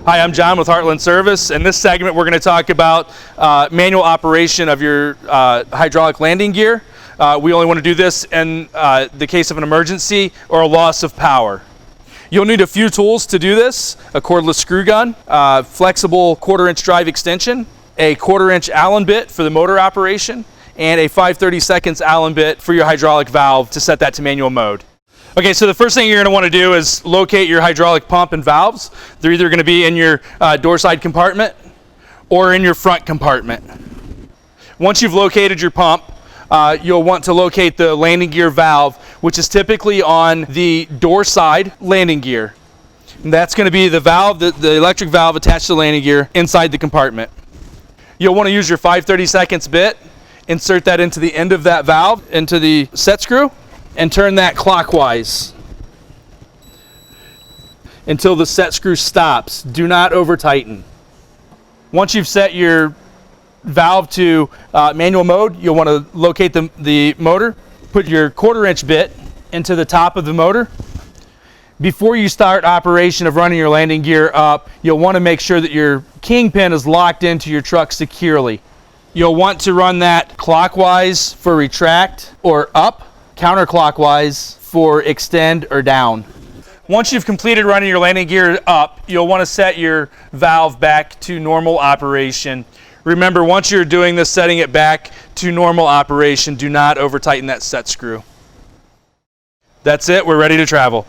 Hi, I'm John with Heartland Service. In this segment, we're going to talk about manual operation of your hydraulic landing gear. We only want to do this in the case of an emergency or a loss of power. You'll need a few tools to do this: a cordless screw gun, flexible 1/4-inch drive extension, a 1/4-inch Allen bit for the motor operation, and a 5/32 Allen bit for your hydraulic valve to set that to manual mode. Okay, so the first thing you're going to want to do is locate your hydraulic pump and valves. They're either going to be in your door side compartment or in your front compartment. Once you've located your pump, you'll want to locate the landing gear valve, which is typically on the door side landing gear. And that's going to be the valve, the electric valve attached to the landing gear inside the compartment. You'll want to use your 5/32 bit, insert that into the end of that valve, into the set screw, and turn that clockwise until the set screw stops. Do not over tighten. Once you've set your valve to manual mode, you'll want to locate the motor, put your 1/4-inch bit into the top of the motor. Before you start operation of running your landing gear up, you'll want to make sure that your kingpin is locked into your truck securely. You'll want to run that clockwise for retract or up, counterclockwise for extend or down. Once you've completed running your landing gear up, you'll want to set your valve back to normal operation. Remember, once you're doing this, setting it back to normal operation, do not over tighten that set screw. That's it, we're ready to travel.